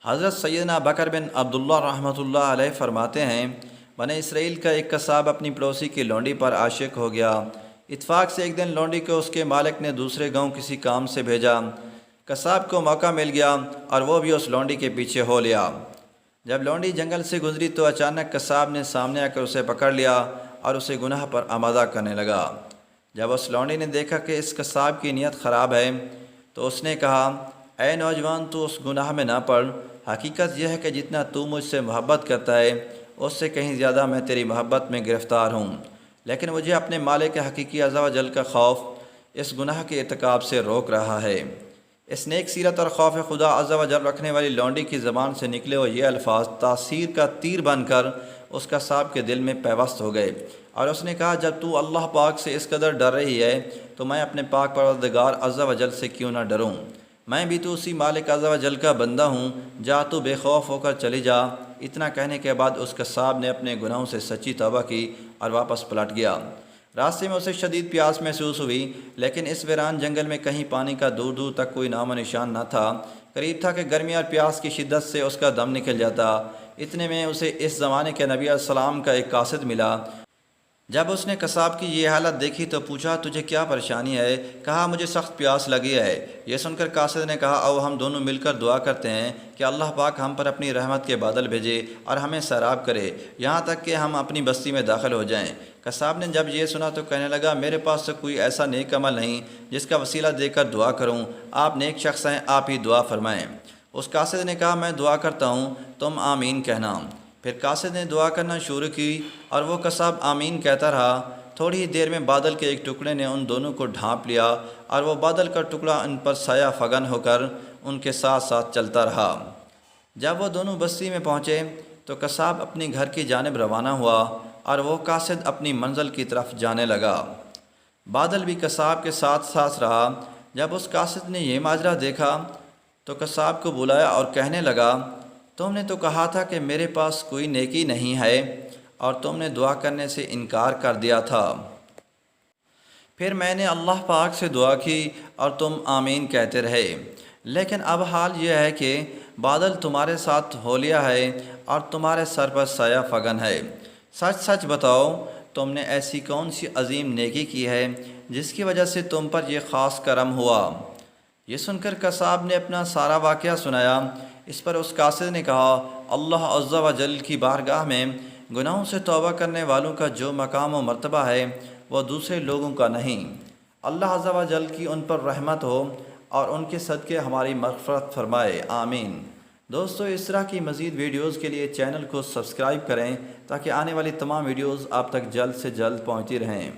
حضرت سیدنا بکر بن عبداللہ رحمۃ اللہ علیہ فرماتے ہیں، بنی اسرائیل کا ایک قصاب اپنی پڑوسی کی لونڈی پر عاشق ہو گیا۔ اتفاق سے ایک دن لونڈی کو اس کے مالک نے دوسرے گاؤں کسی کام سے بھیجا۔ قصاب کو موقع مل گیا اور وہ بھی اس لونڈی کے پیچھے ہو لیا۔ جب لونڈی جنگل سے گزری تو اچانک قصاب نے سامنے آ کر اسے پکڑ لیا اور اسے گناہ پر آمادہ کرنے لگا۔ جب اس لونڈی نے دیکھا کہ اس قصاب کی نیت خراب ہے تو اس نے کہا، اے نوجوان، تو اس گناہ میں نہ پڑ۔ حقیقت یہ ہے کہ جتنا تو مجھ سے محبت کرتا ہے اس سے کہیں زیادہ میں تیری محبت میں گرفتار ہوں، لیکن مجھے اپنے مالک حقیقی عز و جل کا خوف اس گناہ کے ارتکاب سے روک رہا ہے۔ اس نیک سیرت اور خوف خدا عز و جل رکھنے والی لونڈی کی زبان سے نکلے ہوئے یہ الفاظ تاثیر کا تیر بن کر اس قصاب کے دل میں پیوست ہو گئے، اور اس نے کہا، جب تو اللہ پاک سے اس قدر ڈر رہی ہے تو میں اپنے پاک پروردگار عز و جل سے کیوں نہ ڈروں؟ میں بھی تو اسی مالک عز و جل کا بندہ ہوں، جا تو بے خوف ہو کر چلی جا۔ اتنا کہنے کے بعد اس قصاب نے اپنے گناہوں سے سچی توبہ کی اور واپس پلٹ گیا۔ راستے میں اسے شدید پیاس محسوس ہوئی، لیکن اس ویران جنگل میں کہیں پانی کا دور دور تک کوئی نام و نشان نہ تھا۔ قریب تھا کہ گرمی اور پیاس کی شدت سے اس کا دم نکل جاتا۔ اتنے میں اسے اس زمانے کے نبی علیہ السلام کا ایک قاصد ملا۔ جب اس نے قصاب کی یہ حالت دیکھی تو پوچھا، تجھے کیا پریشانی ہے؟ کہا، مجھے سخت پیاس لگی ہے۔ یہ سن کر قاصد نے کہا، آؤ ہم دونوں مل کر دعا کرتے ہیں کہ اللہ پاک ہم پر اپنی رحمت کے بادل بھیجے اور ہمیں سیراب کرے یہاں تک کہ ہم اپنی بستی میں داخل ہو جائیں۔ قصاب نے جب یہ سنا تو کہنے لگا، میرے پاس تو کوئی ایسا نیک عمل نہیں جس کا وسیلہ دے کر دعا کروں۔ آپ نیک شخص ہیں، آپ ہی دعا فرمائیں۔ اس قاصد نے کہا، میں دعا کرتا ہوں، تم آمین کہنا۔ پھر قاصد نے دعا کرنا شروع کی اور وہ قصاب آمین کہتا رہا۔ تھوڑی ہی دیر میں بادل کے ایک ٹکڑے نے ان دونوں کو ڈھانپ لیا اور وہ بادل کا ٹکڑا ان پر سایہ فگن ہو کر ان کے ساتھ ساتھ چلتا رہا۔ جب وہ دونوں بستی میں پہنچے تو قصاب اپنی گھر کی جانب روانہ ہوا اور وہ قاصد اپنی منزل کی طرف جانے لگا۔ بادل بھی قصاب کے ساتھ ساتھ رہا۔ جب اس قاصد نے یہ ماجرا دیکھا تو قصاب کو بلایا اور کہنے لگا، تم نے تو کہا تھا کہ میرے پاس کوئی نیکی نہیں ہے اور تم نے دعا کرنے سے انکار کر دیا تھا۔ پھر میں نے اللہ پاک سے دعا کی اور تم آمین کہتے رہے، لیکن اب حال یہ ہے کہ بادل تمہارے ساتھ ہو لیا ہے اور تمہارے سر پر سایہ فگن ہے۔ سچ سچ بتاؤ، تم نے ایسی کون سی عظیم نیکی کی ہے جس کی وجہ سے تم پر یہ خاص کرم ہوا؟ یہ سن کر قصاب نے اپنا سارا واقعہ سنایا۔ اس پر اس قاصد نے کہا، اللہ عز و جل کی بارگاہ میں گناہوں سے توبہ کرنے والوں کا جو مقام و مرتبہ ہے وہ دوسرے لوگوں کا نہیں۔ اللہ عز و جل کی ان پر رحمت ہو اور ان کے صدقے ہماری مغفرت فرمائے، آمین۔ دوستو، اس طرح کی مزید ویڈیوز کے لیے چینل کو سبسکرائب کریں تاکہ آنے والی تمام ویڈیوز آپ تک جلد سے جلد پہنچتی رہیں۔